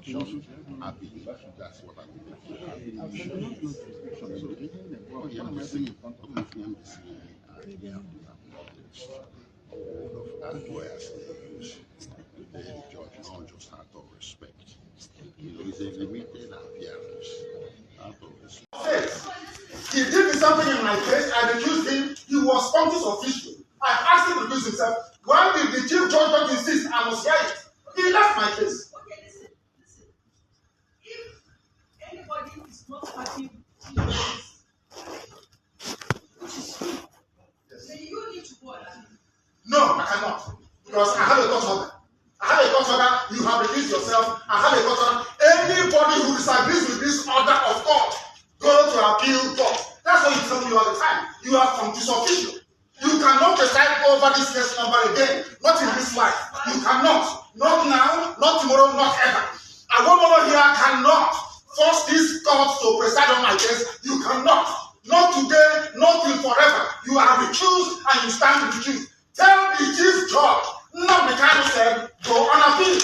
conviction, I believe that's what I believe. The judge not just out of respect. It's a limited appearance. He did me something in my case, I accused him, he was conscious official. I asked him to recuse himself. Why did the chief judge not insist I must hear it? He left my case. Okay, listen. If anybody is not happy with this, then you need to go and appeal. No, I cannot. Because I have a court order. I have a court order, you have recused yourself. I have a court order. Anybody who disagrees with this order of court, go to appeal court. That's what you tell me all the time. You are conscious official. You cannot preside over this case number again. Not in this life. You cannot. Not now, not tomorrow, not ever. A woman here cannot force this court to preside on my case. You cannot. Not today, not till forever. You are recused and you stand recused. Tell the chief judge, Nnamdi Kanu said, go on appeal.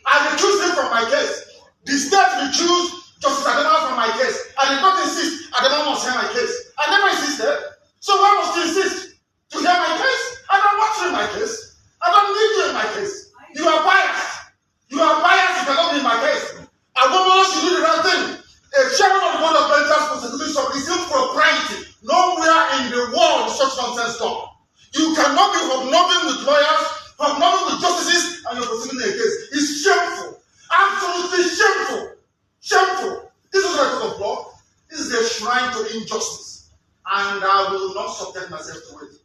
I recused him from my case. The state recused Justice Adema from my case. I did not insist Adema must hear my case. I never insisted. So why must you insist to hear my case? I don't want you in my case. I don't need you in my case. You are biased. You are biased. You cannot be in my case. A woman should do the right thing. A chairman of the board of Binta's prosecution is impropriety. Nowhere in the world is such nonsense done. You cannot be hobnobbing with lawyers, hobnobbing with justices, and you're proceeding a case. It's shameful. Absolutely shameful. Shameful. This is a court of law. This is a shrine to injustice. And I will not subject myself to it.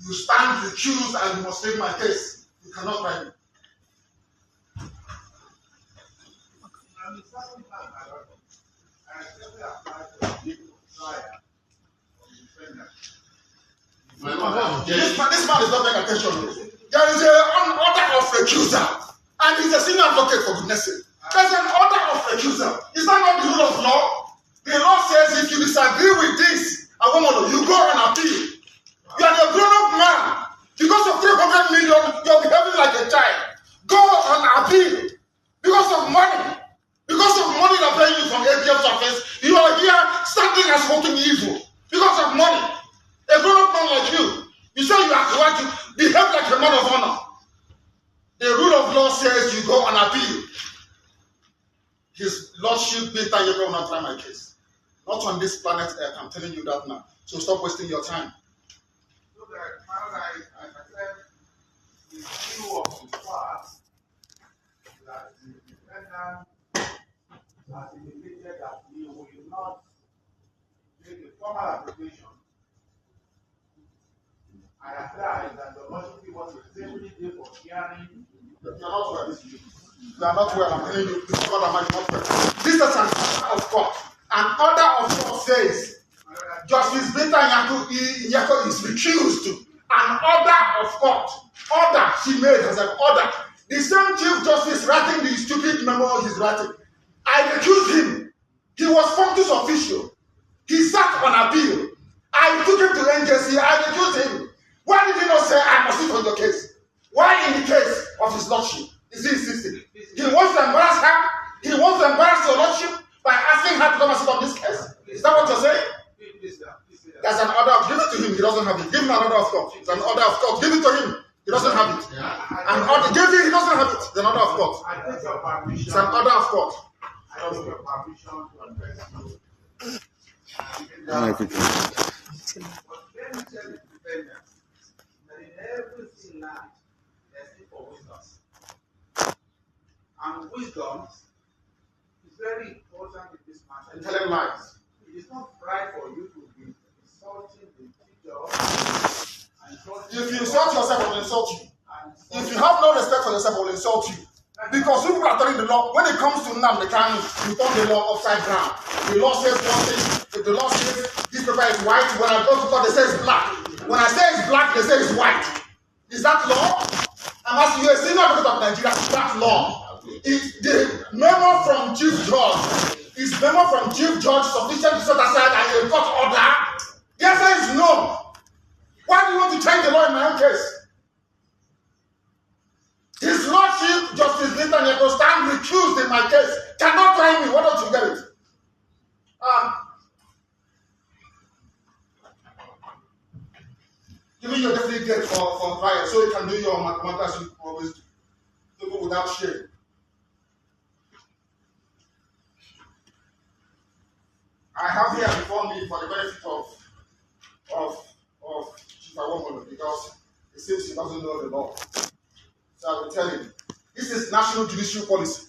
You stand recused and you must take my case. You cannot buy me. This man is not paying attention. There is an order of recusal. And he's a senior advocate, for goodness sake. There's an order of recusal. Is that not the rule of law? The law says if you disagree with this, you go and appeal. You are a grown-up man. Because of 300 million, you're behaving like a child. Go and appeal. Because of money. Because of money they're paying you from ATM office, you are here standing and smoking evil. Because of money. A grown-up man like you, you say you are right to behave like a man of honor. The rule of law says you go and appeal. His Lordship Binta will not try my case. Not on this planet Earth, I'm telling you that now. So stop wasting your time. So that I said, the issue of the past, that the defendant has indicated that he will not make a formal application. I apply that the Lordship was extremely day for hearing. You are not well. You are not well. I'm telling you, this is what I'm not well. This is an order of court. An order of court says Justice Binta Nyako is recused. An order of court. Order she made as an order. The same Chief Justice writing the stupid memo he's writing. I recused him. He was conscious official. He sat on appeal. I took him to NJC. I recused him. Why did he not say I must sit on your case? Why in the case of his lordship is he insisting? He wants to embarrass her. He wants to embarrass your lordship by asking her to come and sit on this case. Is that what you're saying? There's an order of, give it to him. He doesn't have it. Give him an order of court. It's an order of court. Give it to him. He doesn't have it. An order, give it. He doesn't have it. It's an order of court. It's an order of court. I ask your permission to address you. Let me tell the defendant that in every sin life, there's need for wisdom. And wisdom is very important in this matter. And telling lies. It is not right for you to be insulting the teacher. If you insult yourself, I will insult you. If you have no respect for yourself, I will insult you. Because people are telling the law, when it comes to Nnamdi Kanu, you turn the law upside down. The law says one thing. If the law says this paper is white, when I go to court, they say it's black. When I say it's black, they say it's white. Is that law? I'm asking you, a senior advocate of Nigeria, is that law? Is the memo from Chief Judge, is memo from Chief Judge sufficient to set aside and a court order? The answer is no. Why do you want to change the law in my own case? His Lordship, Justice Binta will stand recused in my case cannot try me. Why don't you get it? Give me your definite get for trial so you can do your mathematics you always do. People without shame. I have here before me for the benefit of Chief Awomolo because it seems he doesn't know the law. So I will tell him. This is national judicial policy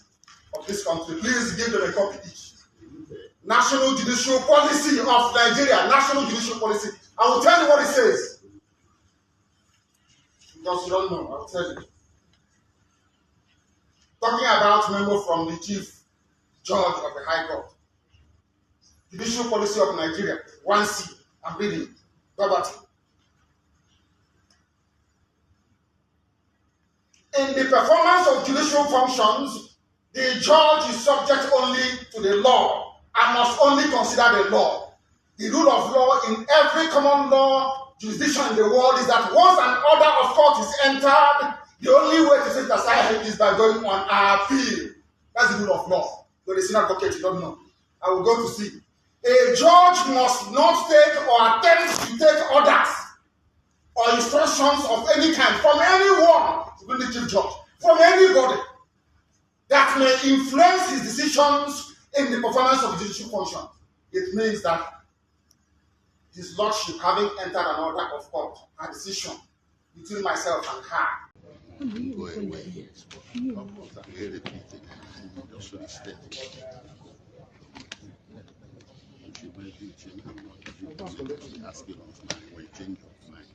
of this country. Please give them a copy each. National judicial policy of Nigeria. National judicial policy. I will tell you what it says. Because you don't know, I will tell you. Talking about memo from the Chief Judge of the High Court. Judicial policy of Nigeria. 1C. I'm reading. Verbatim. In the performance of judicial functions, the judge is subject only to the law and must only consider the law. The rule of law in every common law jurisdiction in the world is that once an order of court is entered, the only way to set aside it is by going on appeal. That's the rule of law. You're a senior advocate, you don't know. I will go to see. A judge must not take or attempt to take orders or instructions of any kind from anyone, even the chief judge, from anybody that may influence his decisions in the performance of judicial function. It means that his lordship, having entered an order of court, a decision between myself and her. Go away. Very repeated. Just respect. Asking of mind or change of mind.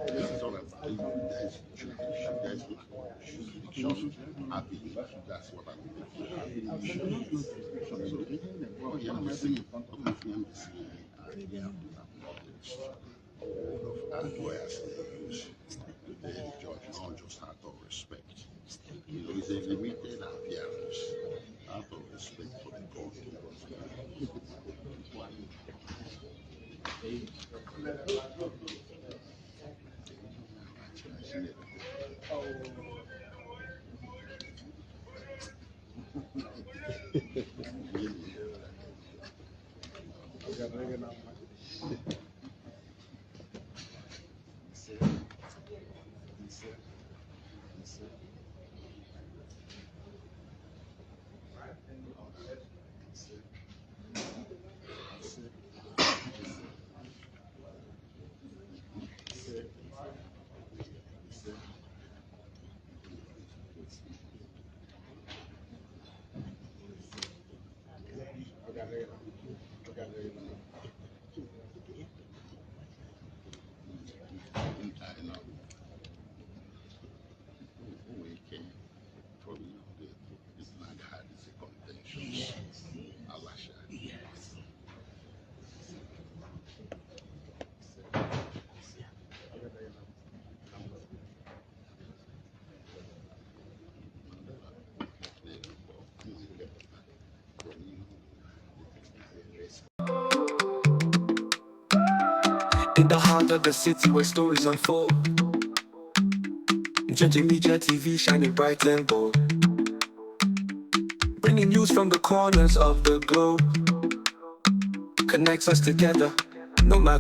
This is all about there's jurisdiction, there's jurisdiction, happy. That's what I'm doing. Oh, yeah, I'm seeing of lawyers use the judge not just out of respect. You know, it's a limited appearance out of respect for the court. In the heart of the city where stories unfold, NjenjeMedia TV shining bright and bold, bringing news from the corners of the globe, connects us together, no matter